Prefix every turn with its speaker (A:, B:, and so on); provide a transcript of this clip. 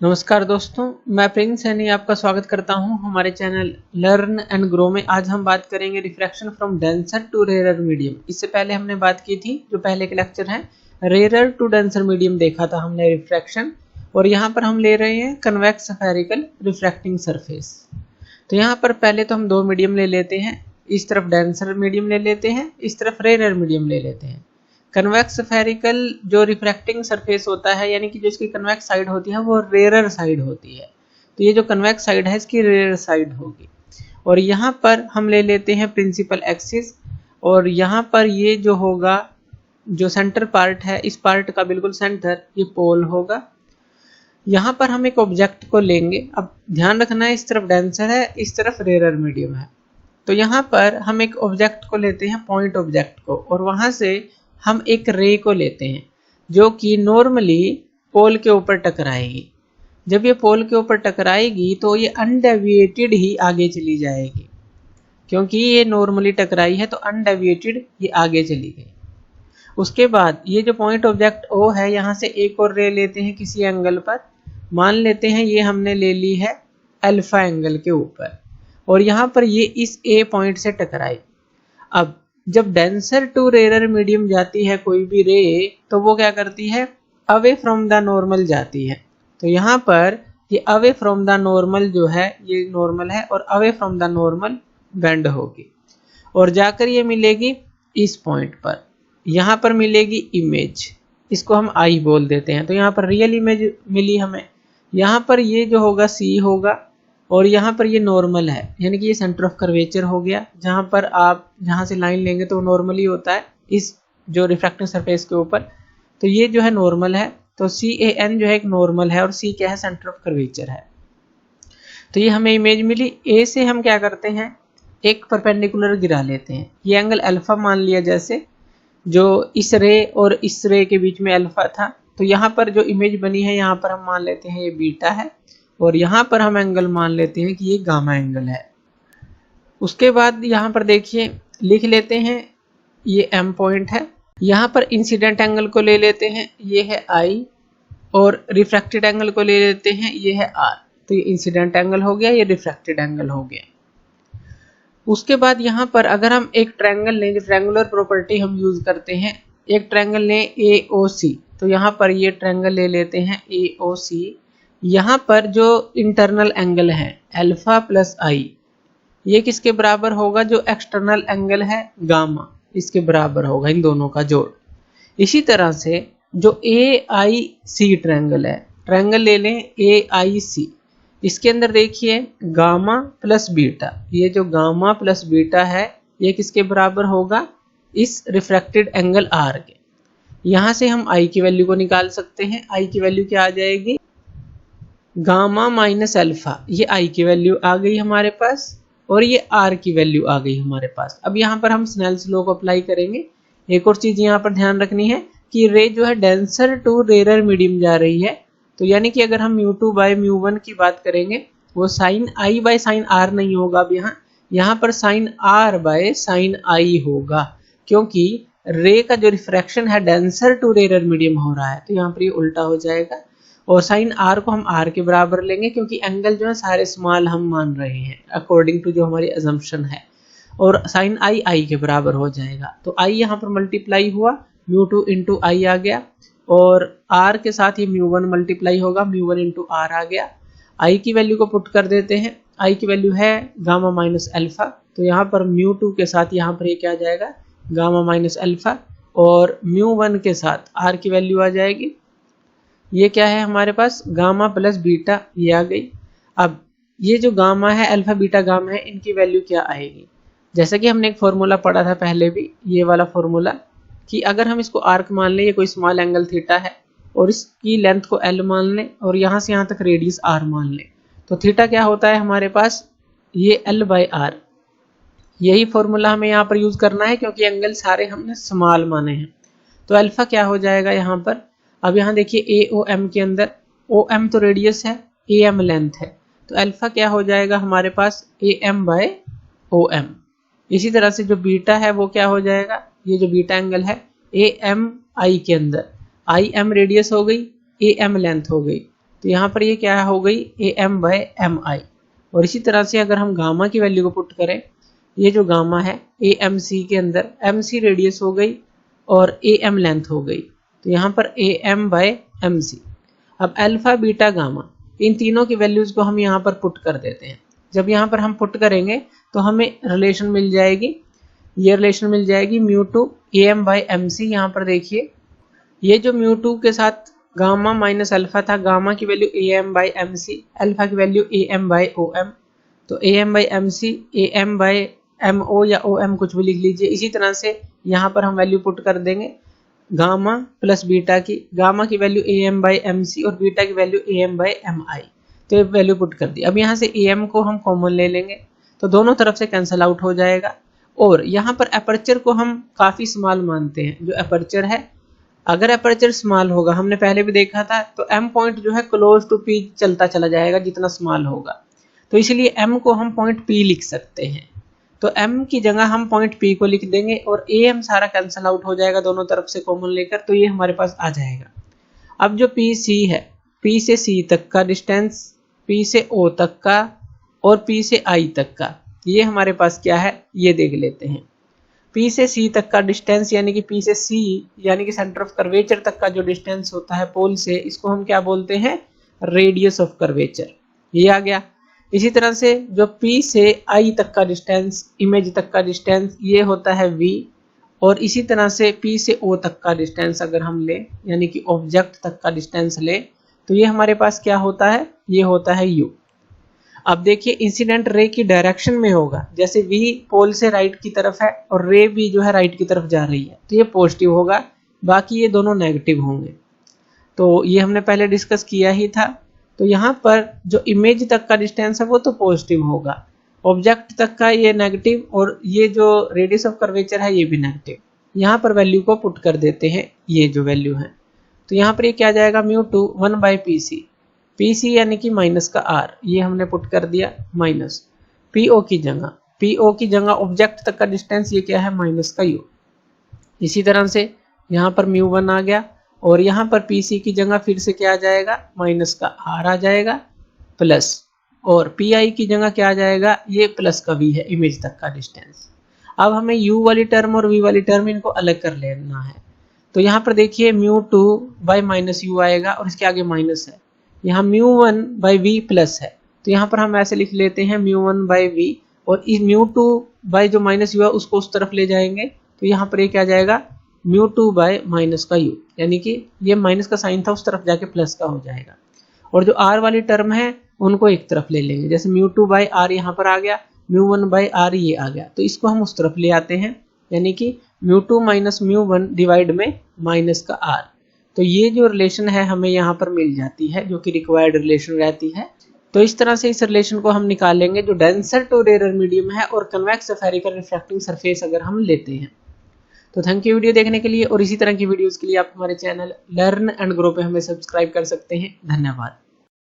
A: नमस्कार दोस्तों, मैं प्रिंस सैनी आपका स्वागत करता हूं हमारे चैनल लर्न एंड ग्रो में। आज हम बात करेंगे refraction from denser to rare medium. इससे पहले हमने बात की थी, जो पहले के लेक्चर है, रेयर टू डेंसर मीडियम देखा था हमने रिफ्रैक्शन, और यहाँ पर हम ले रहे हैं कन्वेक्स स्फेरिकल रिफ्रैक्टिंग सरफेस। तो यहाँ पर पहले तो हम दो मीडियम ले लेते हैं, इस तरफ डेंसर मीडियम ले लेते हैं, इस तरफ रेयर मीडियम ले लेते हैं। कन्वेक्स स्फेरिकल जो रिफ्रैक्टिंग सरफेस होता है, यानी कि जो इसकी कन्वेक्स साइड होती है वो रेयर साइड होती है। तो ये जो कन्वेक्स साइड है इसकी रेयर साइड होगी। और यहाँ पर हम ले लेते हैं प्रिंसिपल एक्सिस, और यहाँ पर ये जो होगा, जो सेंटर पार्ट है, इस पार्ट का बिल्कुल सेंटर ये पोल होगा। यहाँ पर हम एक ऑब्जेक्ट को लेंगे। अब ध्यान रखना है, इस तरफ डेंसर है, इस तरफ रेयर मीडियम है। तो यहाँ पर हम एक ऑब्जेक्ट को लेते हैं, पॉइंट ऑब्जेक्ट को, और वहां से हम एक रे को लेते हैं जो कि नॉर्मली पोल के ऊपर टकराएगी। जब ये पोल के ऊपर टकराएगी तो ये अनडेविएटेड ही आगे चली जाएगी, क्योंकि ये नॉर्मली टकराई है तो अनडेविएटेड ये आगे चली गई। उसके बाद ये जो पॉइंट ऑब्जेक्ट O है, यहाँ से एक और रे लेते हैं किसी एंगल पर। मान लेते हैं ये हमने ले ली है अल्फा एंगल के ऊपर, और यहाँ पर ये इस A पॉइंट से टकराई। अब जब डेंसर टू रेयर मीडियम जाती है कोई भी रे, तो वो क्या करती है, अवे फ्रॉम द नॉर्मल जाती है। तो यहाँ पर ये अवे फ्रॉम द नॉर्मल जो है, ये नॉर्मल है, और away from the normal bend होगी, और जाकर ये मिलेगी इस पॉइंट पर। यहाँ पर मिलेगी इमेज, इसको हम आई बोल देते हैं। तो यहाँ पर रियल इमेज मिली हमें। यहाँ पर ये जो होगा सी होगा, और यहाँ पर ये नॉर्मल है, यानी कि ये सेंटर ऑफ कर्वेचर हो गया। जहाँ पर आप जहाँ से लाइन लेंगे तो नॉर्मली होता है इस जो रिफ्रैक्टिव सरफेस के ऊपर। तो ये जो है नॉर्मल है, तो CAN जो है एक नॉर्मल है, और C क्या है, सेंटर ऑफ कर्वेचर है। तो ये हमें इमेज मिली। A से हम क्या करते हैं, एक परपेंडिकुलर गिरा लेते हैं। ये एंगल अल्फा मान लिया, जैसे जो इस रे और इस रे के बीच में अल्फा था। तो यहाँ पर जो इमेज बनी है, यहाँ पर हम मान लेते हैं ये बीटा है, और यहाँ पर हम एंगल मान लेते हैं कि ये गामा एंगल है। उसके बाद यहाँ पर देखिए, लिख लेते हैं ये M पॉइंट है। यहाँ पर इंसिडेंट एंगल को ले लेते हैं, ये है I, और रिफ्रैक्टेड एंगल को ले लेते हैं, ये है R। तो ये इंसिडेंट एंगल हो गया, ये रिफ्रैक्टेड एंगल हो गया। उसके बाद यहाँ पर अगर हम एक ट्रायंगल लें, जो ट्रायंगुलर प्रॉपर्टी हम यूज करते हैं, एक ट्रायंगल लें AOC। तो यहाँ पर ये ट्रायंगल ले लेते हैं AOC। यहाँ पर जो इंटरनल एंगल है अल्फा प्लस आई, ये किसके बराबर होगा, जो एक्सटर्नल एंगल है गामा, इसके बराबर होगा, इन दोनों का जोड़। इसी तरह से जो AIC ट्रायंगल है, ट्रायंगल ले लें AIC, इसके अंदर देखिए गामा प्लस बीटा, ये जो गामा प्लस बीटा है ये किसके बराबर होगा, इस रिफ्रैक्टेड एंगल R के। यहाँ से हम I की वैल्यू को निकाल सकते हैं। I की वैल्यू क्या आ जाएगी, गामा माइनस अल्फा, ये I की वैल्यू आ गई हमारे पास, और ये R की वैल्यू आ गई हमारे पास। अब यहाँ पर हम स्नेल्स लॉ को अप्लाई करेंगे। एक और चीज यहाँ पर ध्यान रखनी है कि रे जो है डेंसर टू रेयर मीडियम जा रही है, तो यानी कि अगर हम μ2 बाय μ1 की बात करेंगे, वो sine I by sine R नहीं होगा। अब यहाँ पर sine R by sine I होगा, क्योंकि रे का जो रिफ्रैक्शन है डेंसर टू रेयर मीडियम हो रहा है, तो यहाँ पर ये उल्टा हो जाएगा। और साइन R को हम R के बराबर लेंगे, क्योंकि एंगल जो है सारे स्मॉल हम मान रहे हैं अकॉर्डिंग टू जो हमारी अजम्पशन है, और साइन I के बराबर हो जाएगा। तो I यहाँ पर मल्टीप्लाई हुआ, μ2 इंटू I आ गया, और R के साथ ये μ1 मल्टीप्लाई होगा, μ1 इंटू R आ गया। I की वैल्यू को पुट कर देते हैं। I की वैल्यू है गामा माइनस अल्फा, तो यहाँ पर μ2 के साथ यहाँ पर ये क्या आ जाएगा, गामा माइनस अल्फा, और μ1 के साथ R की वैल्यू आ जाएगी, ये क्या है हमारे पास, गामा प्लस बीटा, ये आ गई। अब ये जो गामा है, अल्फा बीटा गामा है, इनकी वैल्यू क्या आएगी, जैसा कि हमने एक फॉर्मूला पढ़ा था पहले भी, ये वाला फॉर्मूला, कि अगर हम इसको आर्क मान लें, ये कोई स्मॉल एंगल थीटा है, और इसकी लेंथ को L मान लें, और यहाँ से यहाँ तक रेडियस R मान लें, तो थीटा क्या होता है हमारे पास, ये L बाय R। यही फॉर्मूला हमें यहाँ पर यूज करना है, क्योंकि एंगल सारे हमने स्मॉल माने हैं। तो अल्फा क्या हो जाएगा यहाँ पर, अब यहाँ देखिए AOM के अंदर, OM तो रेडियस है, AM लेंथ है, तो अल्फा क्या हो जाएगा हमारे पास, AM बाय OM। इसी तरह से जो बीटा है वो क्या हो जाएगा, ये जो बीटा एंगल है, AM I के अंदर, IM रेडियस हो गई, AM लेंथ हो गई, तो यहाँ पर ये क्या हो गई AM/MI। और इसी तरह से अगर हम गामा की वैल्यू को पुट करें, ये जो गामा है AMC के अंदर MC रेडियस हो गई और AM लेंथ हो गई, तो यहाँ पर AM/MC। अब अल्फा बीटा गामा इन तीनों की वैल्यूज को हम यहाँ पर पुट कर देते हैं। जब यहाँ पर हम पुट करेंगे तो हमें रिलेशन मिल जाएगी, ये रिलेशन मिल जाएगी μ2 AM/MC। यहाँ पर देखिए ये जो μ2 के साथ गामा माइनस अल्फा था, गामा की वैल्यू AM/MC, अल्फा की वैल्यू AM/OM, तो AM/MC AM/MO या OM कुछ भी लिख लीजिए। इसी तरह से यहाँ पर हम वैल्यू पुट कर देंगे गामा प्लस बीटा की, गामा की वैल्यू AM/MC और बीटा की वैल्यू AM/MI, तो ये वैल्यू पुट कर दी। अब यहाँ से AM को हम कॉमन ले लेंगे तो दोनों तरफ से कैंसिल आउट हो जाएगा। और यहाँ पर अपर्चर को हम काफ़ी स्मॉल मानते हैं, जो अपर्चर है अगर अपर्चर स्मॉल होगा, हमने पहले भी देखा था, तो M पॉइंट जो है क्लोज टू P चलता चला जाएगा जितना स्मॉल होगा, तो इसलिए M को हम पॉइंट P लिख सकते हैं। तो M की जगह हम पॉइंट P को लिख देंगे और AM सारा कैंसिल आउट हो जाएगा दोनों तरफ से कॉमन लेकर, तो ये हमारे पास आ जाएगा। अब जो PC है, P से C तक का डिस्टेंस, P से O तक का और P से I तक का, ये हमारे पास क्या है ये देख लेते हैं। P से C तक का डिस्टेंस यानी कि P से C यानी कि सेंटर ऑफ कर्वेचर तक का जो डिस्टेंस होता है पोल से, इसको हम क्या बोलते हैं रेडियस ऑफ कर्वेचर, ये आ गया। इसी तरह से जो P से I तक का डिस्टेंस, इमेज तक का डिस्टेंस, ये होता है V। और इसी तरह से P से O तक का डिस्टेंस अगर हम ले यानी कि ऑब्जेक्ट तक का डिस्टेंस ले, तो ये हमारे पास क्या होता है, ये होता है U। अब देखिए इंसिडेंट रे की डायरेक्शन में होगा, जैसे V पोल से राइट की तरफ है और रे भी जो है राइट की तरफ जा रही है, तो ये पॉजिटिव होगा, बाकी ये दोनों नेगेटिव होंगे। तो ये हमने पहले डिस्कस किया ही था। तो यहाँ पर जो इमेज तक का डिस्टेंस है वो तो पॉजिटिव होगा, ऑब्जेक्ट तक का ये नेगेटिव, और ये जो रेडियस ऑफ कर्वेचर है ये भी नेगेटिव। यहाँ पर वैल्यू को पुट कर देते हैं, ये जो वैल्यू है, तो यहाँ पर ये क्या जाएगा μ2 1/PC, PC यानी कि माइनस का R, ये हमने पुट कर दिया माइनस PO की जगह ऑब्जेक्ट तक का डिस्टेंस ये क्या है माइनस का U। इसी तरह से यहाँ पर μ1 आ गया और यहाँ पर PC की जगह फिर से क्या आ जाएगा माइनस का R आ जाएगा प्लस, और PI की जगह क्या आ जाएगा ये प्लस का V है इमेज तक का डिस्टेंस। अब हमें U वाली टर्म और V वाली टर्म इनको अलग कर लेना है। तो यहाँ पर देखिए μ2/-U आएगा और इसके आगे माइनस है, यहाँ μ1/V प्लस है, तो यहाँ पर हम ऐसे लिख लेते हैं μ1/V, और इस μ2 जो माइनस U है उसको उस तरफ ले जाएंगे, तो यहाँ पर ये क्या जाएगा μ2/-U, यानी कि ये माइनस का साइन था उस तरफ जाके प्लस का हो जाएगा। और जो R वाली टर्म है उनको एक तरफ ले लेंगे, जैसे μ2/R यहाँ पर आ गया, μ1/R ये आ गया, तो इसको हम उस तरफ ले आते हैं, यानी कि μ2 - μ1 डिवाइड में माइनस का R। तो ये जो रिलेशन है हमें यहाँ पर मिल जाती है, जो कि रिक्वायर्ड रिलेशन रहती है। तो इस तरह से इस रिलेशन को हम निकालेंगे जो डेंसर टू रेयर मीडियम है और कन्वेक्स स्फेरिकल रिफ्रैक्टिंग सरफेस अगर हम लेते हैं। तो थैंक यू वीडियो देखने के लिए, और इसी तरह की वीडियोस के लिए आप हमारे चैनल लर्न एंड ग्रो पे हमें सब्सक्राइब कर सकते हैं। धन्यवाद।